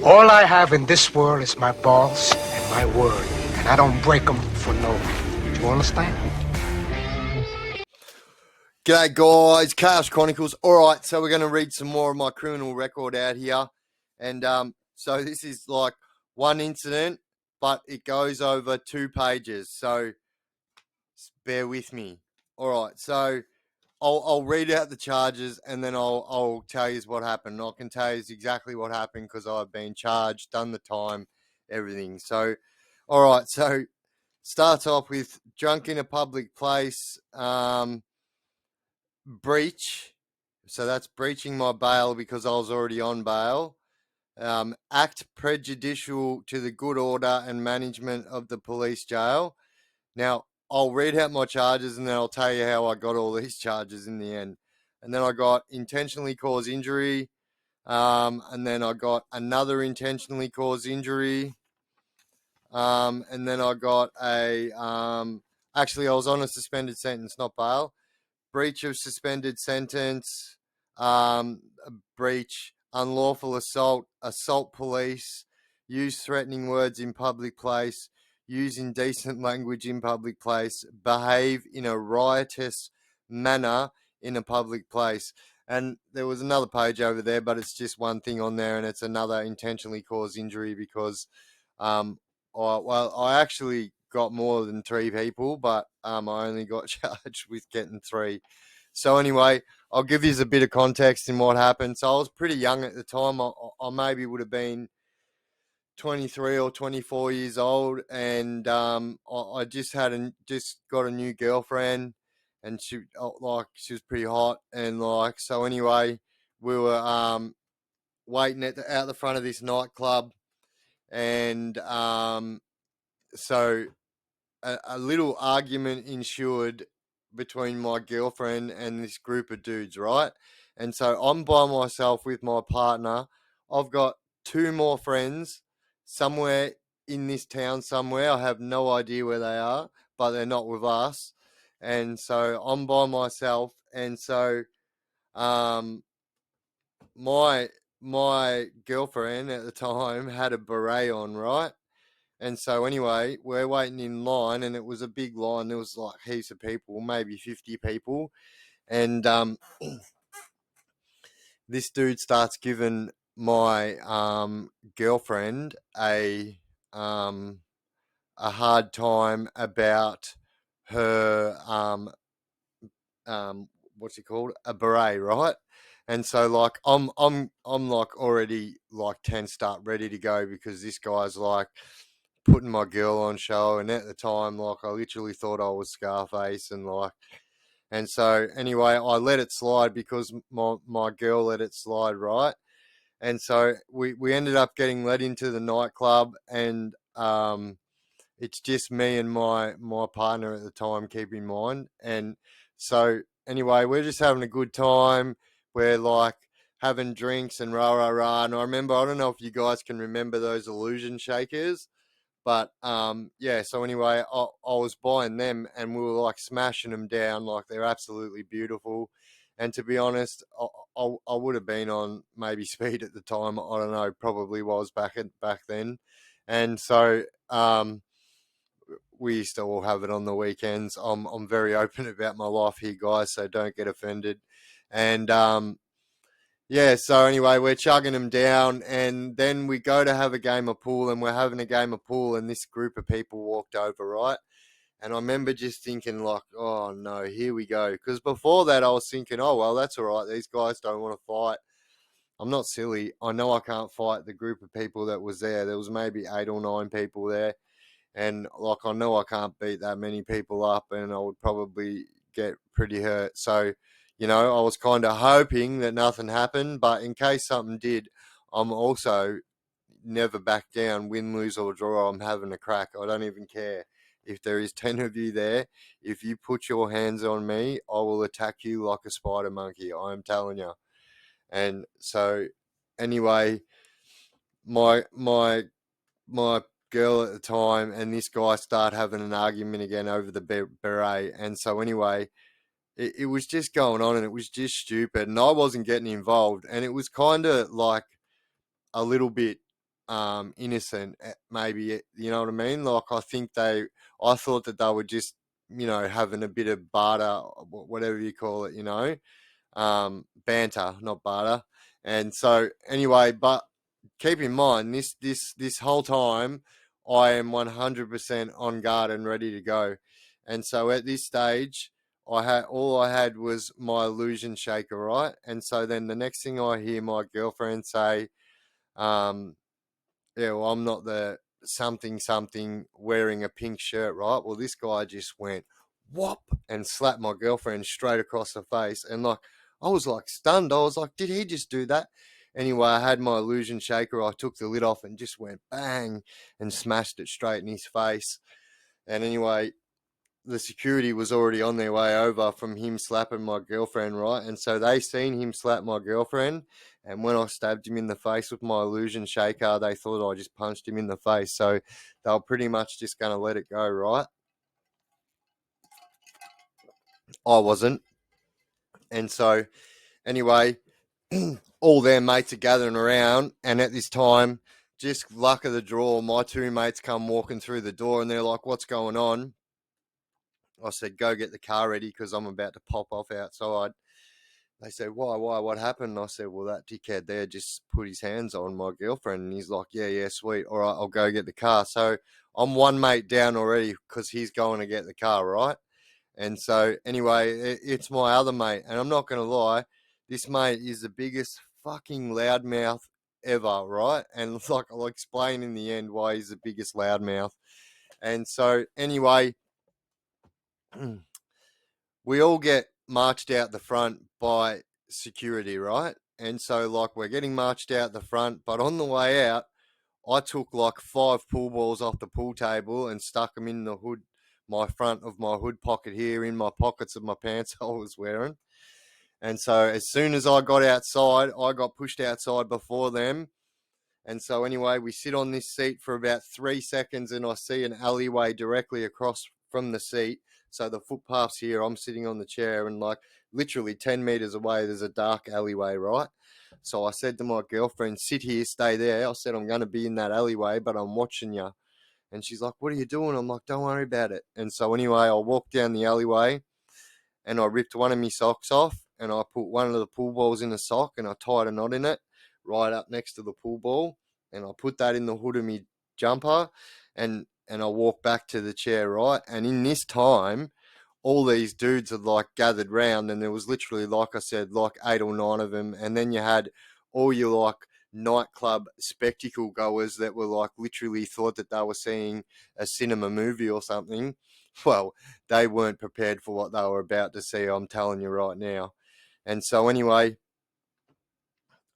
All I have in this world is my balls and my word, and I don't break them for no one. Do you understand? G'day guys, Chaos Chronicles. Alright, so we're going to read some more of my criminal record out here. And so this is like one incident, but it goes over 2 pages. So bear with me. Alright, so I'll read out the charges and then I'll tell you what happened. I can tell you exactly what happened because I've been charged, done the time, everything. So, alright, so starts off with drunk in a public place, breach. So that's breaching my bail because I was already on bail. Act prejudicial to the good order and management of the police jail. Now, I'll read out my charges and then I'll tell you how I got all these charges in the end. And then I got intentionally cause injury. And then I got another intentionally cause injury. And then I got actually I was on a suspended sentence, not bail. Breach of suspended sentence, breach, unlawful assault, assault police, use threatening words in public place, use indecent language in public place, behave in a riotous manner in a public place. And there was another page over there, but it's just one thing on there, and it's another intentionally caused injury because I actually got more than 3 people, but I only got charged with getting 3. So anyway, I'll give you a bit of context in what happened. So I was pretty young at the time. I maybe would have been 23 or 24 years old, and I just got a new girlfriend, and she was pretty hot, and so anyway, we were waiting out the front of this nightclub, and so a little argument ensued between my girlfriend and this group of dudes, right? And so I'm by myself with my partner. I've got 2 more friends somewhere in this town somewhere. I have no idea where they are, but they're not with us. And so I'm by myself. And so my girlfriend at the time had a beret on, right? And so anyway, we're waiting in line, and it was a big line. There was like heaps of people, maybe 50 people. And this dude starts giving my girlfriend a hard time about her what's it called? A beret, right? And so like I'm like already like 10 start ready to go because this guy's like putting my girl on show, and at the time like I literally thought I was Scarface, and so anyway I let it slide because my girl let it slide, right? And so we ended up getting let into the nightclub, and it's just me and my partner at the time, keep in mind. And so anyway, we're just having a good time. We're like having drinks and rah rah rah. And I remember, I don't know if you guys can remember those illusion shakers, but yeah. So anyway, I was buying them, and we were like smashing them down, like they're absolutely beautiful. And to be honest, I would have been on maybe speed at the time. I don't know, probably was back then. And so we used to all have it on the weekends. I'm very open about my life here, guys, so don't get offended. And yeah, so anyway, we're chugging them down, and then we go to have a game of pool, and we're having a game of pool, and this group of people walked over, right? And I remember just thinking like, oh no, here we go. Because before that, I was thinking, oh, well, that's all right. These guys don't want to fight. I'm not silly. I know I can't fight the group of people that was there. There was maybe 8 or 9 people there. And like, I know I can't beat that many people up, and I would probably get pretty hurt. So, I was kind of hoping that nothing happened, but in case something did, I'm also never back down, win, lose or draw. I'm having a crack. I don't even care if there is 10 of you there. If you put your hands on me, I will attack you like a spider monkey. I am telling you. And so, anyway, my girl at the time and this guy start having an argument again over the beret. And so anyway, it was just going on, and it was just stupid, and I wasn't getting involved, and it was kind of like a little bit innocent, maybe, you know what I mean? Like, I thought that they were just, having a bit of barter, whatever you call it, banter, not barter. And so anyway, but keep in mind this whole time I am 100% on guard and ready to go. And so at this stage, all I had was my illusion shaker, right? And so then the next thing I hear my girlfriend say, yeah, well, I'm not the something wearing a pink shirt, right? Well, this guy just went whop and slapped my girlfriend straight across the face. And like, I was like stunned. I was like, did he just do that? Anyway, I had my illusion shaker. I took the lid off and just went bang and smashed it straight in his face. And anyway, the security was already on their way over from him slapping my girlfriend, right? And so they seen him slap my girlfriend. And when I stabbed him in the face with my illusion shaker, they thought I just punched him in the face. So they were pretty much just going to let it go, right? I wasn't. And so anyway, all their mates are gathering around. And at this time, just luck of the draw, my two mates come walking through the door and they're like, what's going on? I said, go get the car ready because I'm about to pop off outside. They said, why, what happened? And I said, well, that dickhead there just put his hands on my girlfriend. And he's like, yeah, sweet. All right, I'll go get the car. So I'm one mate down already because he's going to get the car, right? And so anyway, it's my other mate. And I'm not going to lie, this mate is the biggest fucking loudmouth ever, right? And like, I'll explain in the end why he's the biggest loudmouth. And so anyway, we all get marched out the front by security, right? And so, like, we're getting marched out the front, but on the way out, I took like 5 pool balls off the pool table and stuck them in the hood, my front of my hood pocket here, in my pockets of my pants I was wearing. And so, as soon as I got outside, I got pushed outside before them. And so, anyway, we sit on this seat for about 3 seconds, and I see an alleyway directly across from the seat. So the footpath's here, I'm sitting on the chair, and like literally 10 meters away, there's a dark alleyway, right? So I said to my girlfriend, sit here, stay there. I said, I'm going to be in that alleyway, but I'm watching you. And she's like, what are you doing? I'm like, don't worry about it. And so anyway, I walked down the alleyway and I ripped one of my socks off and I put one of the pool balls in a sock and I tied a knot in it right up next to the pool ball. And I put that in the hood of my jumper and I walked back to the chair, right? And in this time, all these dudes had like gathered round and there was literally, like I said, like 8 or 9 of them. And then you had all your like nightclub spectacle goers that were like literally thought that they were seeing a cinema movie or something. Well, they weren't prepared for what they were about to see, I'm telling you right now. And so anyway,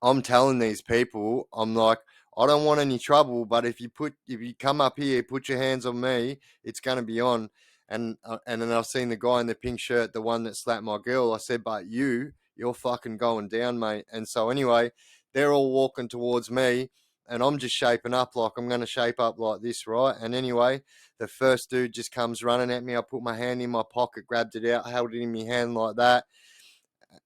I'm telling these people, I'm like, I don't want any trouble, but if you come up here, put your hands on me, it's going to be on. And then I've seen the guy in the pink shirt, the one that slapped my girl. I said, but you're fucking going down, mate. And so anyway, they're all walking towards me and I'm just shaping up like I'm going to shape up like this, right? And anyway, the first dude just comes running at me. I put my hand in my pocket, grabbed it out, held it in my hand like that.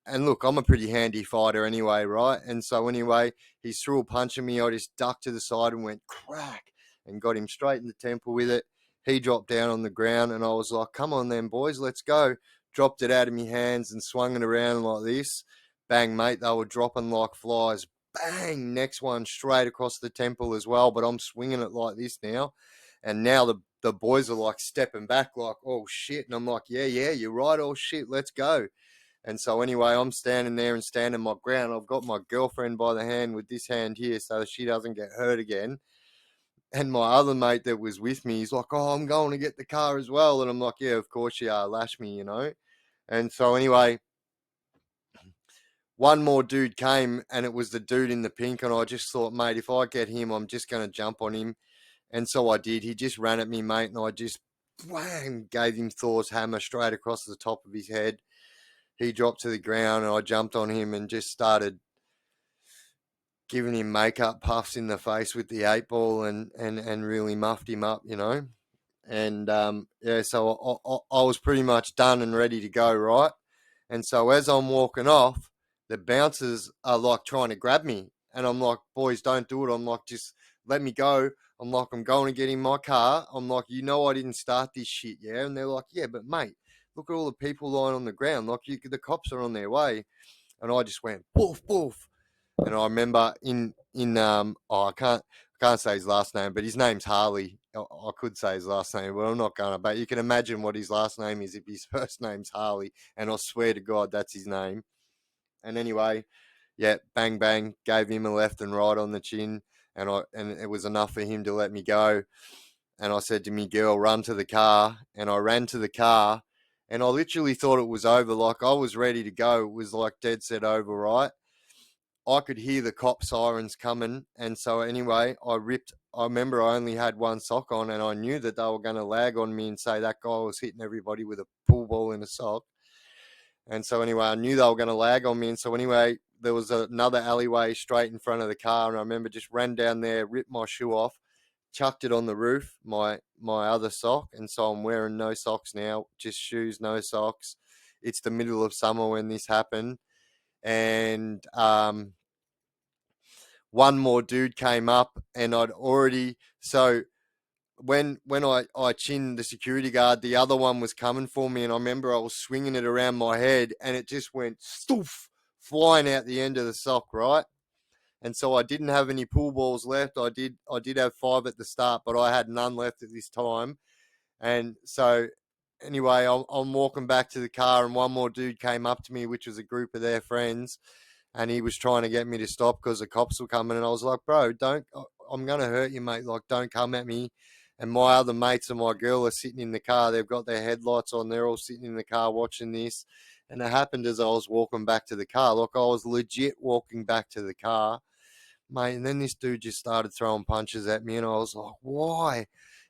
And look, I'm a pretty handy fighter anyway, right? And so anyway, he's threw a punch at me. I just ducked to the side and went crack and got him straight in the temple with it. He dropped down on the ground and I was like, come on then, boys, let's go. Dropped it out of my hands and swung it around like this. Bang, mate, they were dropping like flies. Bang, next one straight across the temple as well. But I'm swinging it like this now. And now the boys are like stepping back like, oh shit. And I'm like, yeah, you're right. Oh shit, let's go. And so anyway, I'm standing there and standing my ground. I've got my girlfriend by the hand with this hand here so she doesn't get hurt again. And my other mate that was with me, he's like, oh, I'm going to get the car as well. And I'm like, yeah, of course you are. Lash me, And so anyway, one more dude came and it was the dude in the pink. And I just thought, mate, if I get him, I'm just going to jump on him. And so I did. He just ran at me, mate. And I just wham, gave him Thor's hammer straight across the top of his head. He dropped to the ground and I jumped on him and just started giving him makeup puffs in the face with the 8-ball and really muffed him up, And yeah, so I was pretty much done and ready to go, right? And so as I'm walking off, the bouncers are like trying to grab me. And I'm like, boys, don't do it. I'm like, just let me go. I'm like, I'm going to get in my car. I'm like, you know, I didn't start this shit, yeah? And they're like, yeah, but mate, look at all the people lying on the ground. Like, the cops are on their way. And I just went, poof, poof. And I remember I can't say his last name, but his name's Harley. I could say his last name, but I'm not going to. But you can imagine what his last name is if his first name's Harley. And I swear to God, that's his name. And anyway, yeah, bang, bang, gave him a left and right on the chin. And it was enough for him to let me go. And I said to me girl, run to the car. And I ran to the car. And I literally thought it was over. Like, I was ready to go. It was like dead set over, right? I could hear the cop sirens coming. And so anyway, I remember I only had one sock on, and I knew that they were going to lag on me and say that guy was hitting everybody with a pool ball in a sock. And so anyway, I knew they were going to lag on me. And so anyway, there was another alleyway straight in front of the car. And I remember just ran down there, ripped my shoe off, chucked it on the roof, my other sock. And so I'm wearing no socks now, just shoes, no socks. It's the middle of summer when this happened. And one more dude came up, and I'd already, so when I chinned the security guard, the other one was coming for me, and I remember I was swinging it around my head, and it just went stoof, flying out the end of the sock, right? And so I didn't have any pool balls left. I did have 5 at the start, but I had none left at this time. And so anyway, I'm walking back to the car, and one more dude came up to me, which was a group of their friends, and he was trying to get me to stop because the cops were coming. And I was like, bro, I'm going to hurt you, mate. Like, don't come at me. And my other mates and my girl are sitting in the car. They've got their headlights on. They're all sitting in the car watching this. And it happened as I was walking back to the car. Look, I was legit walking back to the car, mate. And then this dude just started throwing punches at me. And I was like, why?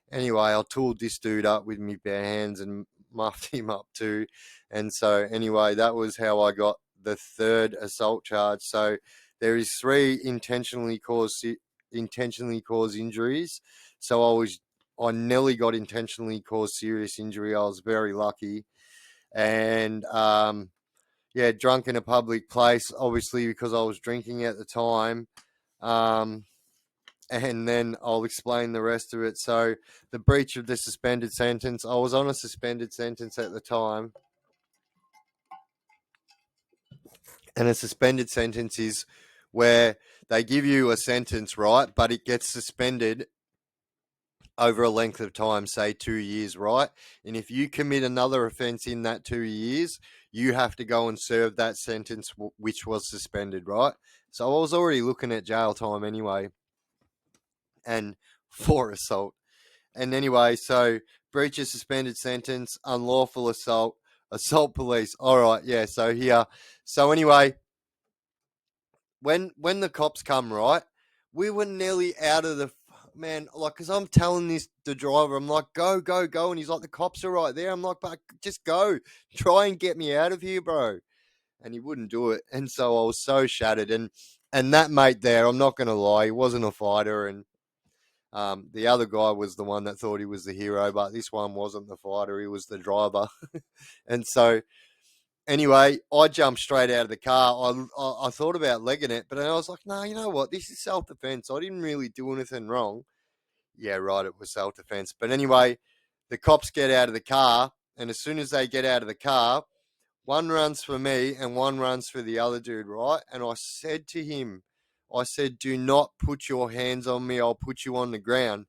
Anyway, I tooled this dude up with me bare hands and muffed him up too. And so anyway, that was how I got the 3rd assault charge. So there is 3 intentionally caused injuries. So I nearly got intentionally caused serious injury. I was very lucky. And yeah, drunk in a public place, obviously because I was drinking at the time. And then I'll explain the rest of it. So the breach of the suspended sentence, I was on a suspended sentence at the time. And a suspended sentence is where they give you a sentence, right? But it gets suspended over a length of time, say 2 years, right? And if you commit another offence in that 2 years, you have to go and serve that sentence which was suspended, right? So I was already looking at jail time anyway, and for assault. And anyway, so breach of suspended sentence, unlawful assault, assault police. All right, yeah. So here, so anyway, when the cops come, right, we were nearly out of the man. Like, because I'm telling the driver, I'm like, go, go, go, and he's like, the cops are right there. I'm like, but just go, try and get me out of here, bro. And he wouldn't do it, and so I was so shattered. And that mate there, I'm not gonna lie, he wasn't a fighter, and the other guy was the one that thought he was the hero, but this one wasn't the fighter, he was the driver. And so anyway, I jumped straight out of the car. I thought about legging it, but then I was like, no, you know what? This is self-defense. I didn't really do anything wrong. Yeah, right, it was self-defense. But anyway, the cops get out of the car, and as soon as they get out of the car, one runs for me and one runs for the other dude, right? And I said to him, I said, do not put your hands on me. I'll put you on the ground.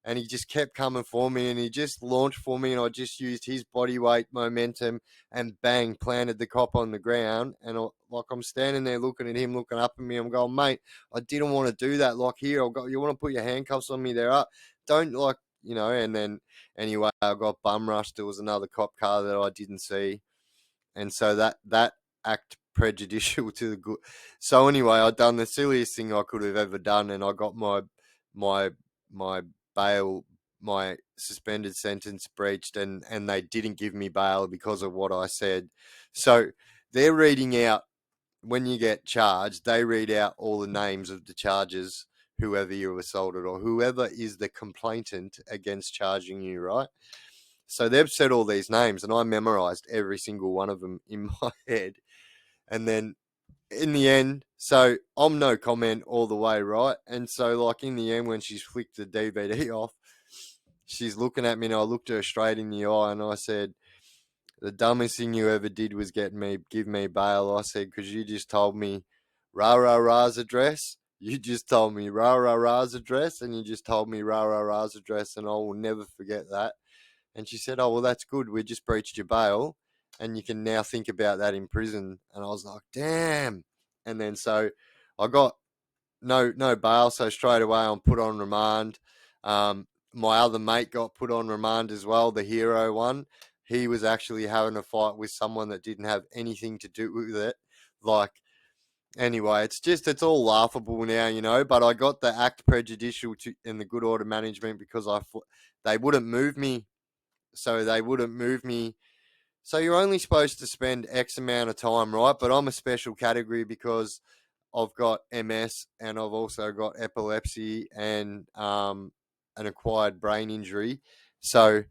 And he just kept coming for me, and he just launched for me, and I just used his body weight momentum and bang, planted the cop on the ground. And I'm standing there looking at him, looking up at me. I'm going, mate, I didn't want to do that. Like, here, you want to put your handcuffs on me? They're up. Don't, like, you know. And then anyway, I got bum rushed. There was another cop car that I didn't see. And so that act prejudicial to the good. So anyway, I done the silliest thing I could have ever done, and I got my bail, my suspended sentence breached, and they didn't give me bail because of what I said. So they're reading out, when you get charged, they read out all the names of the charges, whoever you assaulted or whoever is the complainant against charging you, right? So they've said all these names, and I memorized every single one of them in my head. And then in the end, So I'm no comment all the way, right? And so, like, in the end, when she's flicked the DVD off, she's looking at me, and I looked her straight in the eye, and I said, the dumbest thing you ever did was give me bail. I said, because you just told me rah rah rah's address. You just told me rah rah rah's address, and you just told me rah rah rah's address, and I will never forget that. And she said, oh, well, that's good. We just breached your bail, and you can now think about that in prison. And I was like, damn. And then so I got no bail, so straight away I'm put on remand. My other mate got put on remand as well, the hero one. He was actually having a fight with someone that didn't have anything to do with it. Like, anyway, it's all laughable now, you know. But I got the act prejudicial to in the good order management because they wouldn't move me, so they wouldn't move me. So you're only supposed to spend X amount of time, right? But I'm a special category because I've got MS and I've also got epilepsy and an acquired brain injury. So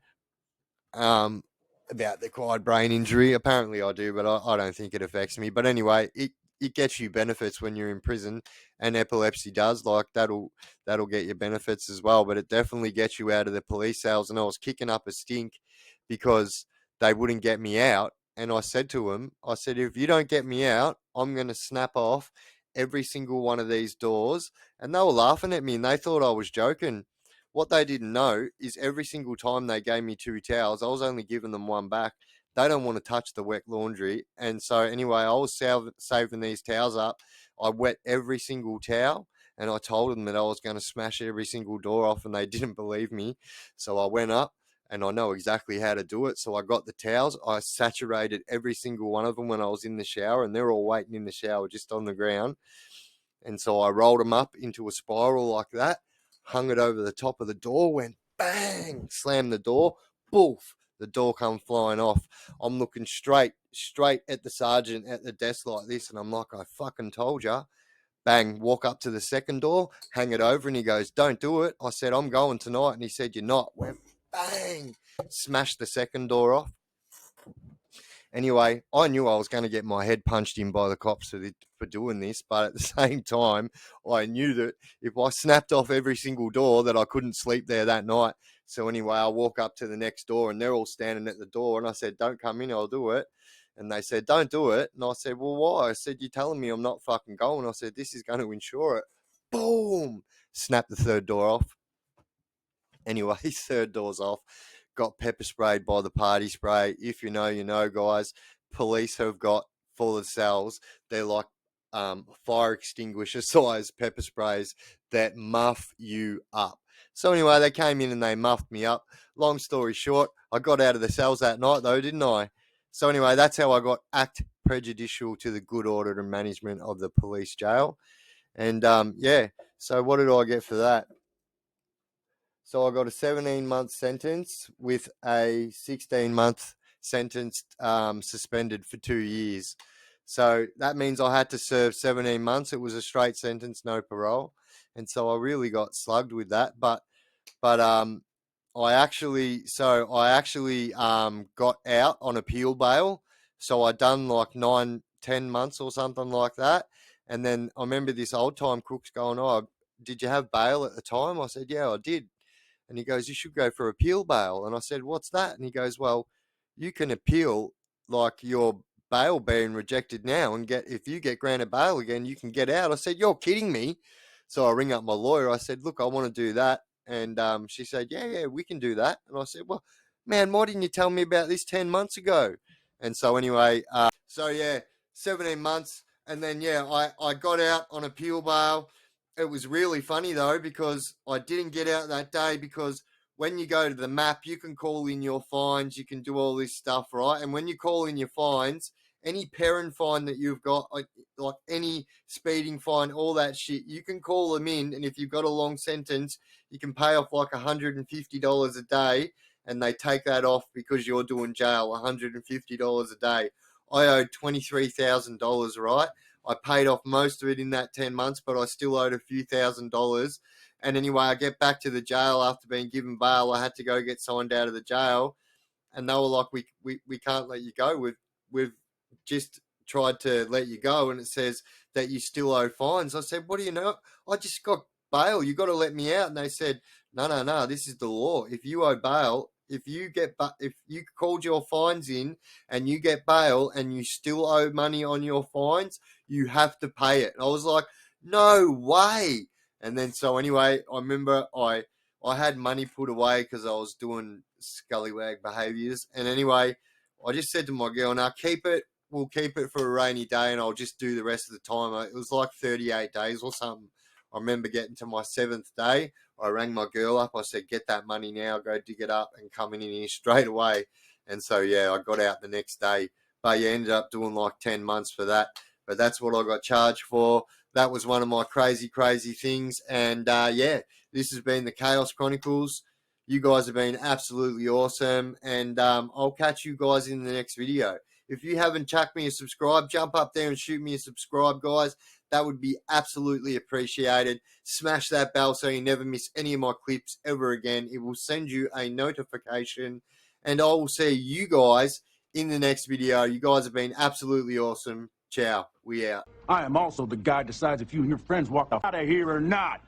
about the acquired brain injury, apparently I do, but I don't think it affects me. But anyway, it gets you benefits when you're in prison, and epilepsy does. Like that'll get you benefits as well. But it definitely gets you out of the police cells. And I was kicking up a stink because they wouldn't get me out. And I said to him, I said, if you don't get me out, I'm going to snap off every single one of these doors. And they were laughing at me and they thought I was joking. What they didn't know is every single time they gave me 2 towels, I was only giving them one back. They don't want to touch the wet laundry. And so anyway, I was saving these towels up. I wet every single towel and I told them that I was going to smash every single door off and they didn't believe me. So I went up and I know exactly how to do it. So I got the towels. I saturated every single one of them when I was in the shower, and they're all waiting in the shower just on the ground. And so I rolled them up into a spiral like that, hung it over the top of the door, went bang, slammed the door, boof, the door come flying off. I'm looking straight at the sergeant at the desk like this, and I'm like, I fucking told ya. Bang, walk up to the second door, hang it over, and he goes, don't do it. I said, I'm going tonight. And he said, you're not. Went bang, smashed the second door off. Anyway, I knew I was going to get my head punched in by the cops for doing this, but at the same time, I knew that if I snapped off every single door, that I couldn't sleep there that night. So anyway, I walk up to the next door, and they're all standing at the door, and I said, don't come in, I'll do it. And they said, don't do it. And I said, well, why? I said, you're telling me I'm not fucking going. I said, this is going to insure it. Boom! Snap the third door off. Anyway, third door's off. Got pepper sprayed by the party spray. If you know, you know, guys. Police have got full of cells. They're like fire extinguisher size pepper sprays that muff you up. So anyway, they came in and they muffed me up. Long story short, I got out of the cells that night though, didn't I? So anyway, that's how I got act prejudicial to the good order and management of the police jail. And yeah, so what did I get for that? So I got a 17-month sentence with a 16-month sentence suspended for 2 years. So that means I had to serve 17 months. It was a straight sentence, no parole. And so I really got slugged with that. But I actually got out on appeal bail. So I done like 9-10 months or something like that. And then I remember this old time crooks going, oh, did you have bail at the time? I said, yeah, I did. And he goes, you should go for appeal bail. And I said, what's that? And he goes, well, you can appeal like your bail being rejected now and if you get granted bail again, you can get out. I said, you're kidding me. So I ring up my lawyer. I said, look, I want to do that. And she said, yeah, we can do that. And I said, well, man, why didn't you tell me about this 10 months ago? And so anyway, 17 months. And then, yeah, I got out on appeal bail. It was really funny though, because I didn't get out that day because when you go to the map, you can call in your fines, you can do all this stuff, right? And when you call in your fines, any parent fine that you've got, like any speeding fine, all that shit, you can call them in. And if you've got a long sentence, you can pay off like $150 a day, and they take that off because you're doing jail, $150 a day. I owed $23,000, right? I paid off most of it in that 10 months, but I still owed a few $1,000s. And anyway, I get back to the jail after being given bail. I had to go get signed out of the jail. And they were like, we can't let you go. We've just tried to let you go, and it says that you still owe fines. I said, what do you know? I just got bail. You got to let me out. And they said, no, this is the law. If you owe bail, if you called your fines in and you get bail and you still owe money on your fines, you have to pay it. And I was like, no way. And then so anyway, I remember I had money put away because I was doing scallywag behaviours. And anyway, I just said to my girl, now keep it. We'll keep it for a rainy day, and I'll just do the rest of the time. It was like 38 days or something. I remember getting to my 7th day. I rang my girl up. I said, get that money now, go dig it up and come in here straight away. And so, yeah, I got out the next day. But you ended up doing like 10 months for that. But that's what I got charged for. That was one of my crazy, crazy things. And yeah, this has been the Chaos Chronicles. You guys have been absolutely awesome. And I'll catch you guys in the next video. If you haven't chucked me a subscribe, jump up there and shoot me a subscribe, guys. That would be absolutely appreciated. Smash that bell so you never miss any of my clips ever again. It will send you a notification. And I will see you guys in the next video. You guys have been absolutely awesome. Ciao. We out. I am also the guy who decides if you and your friends walk out of here or not.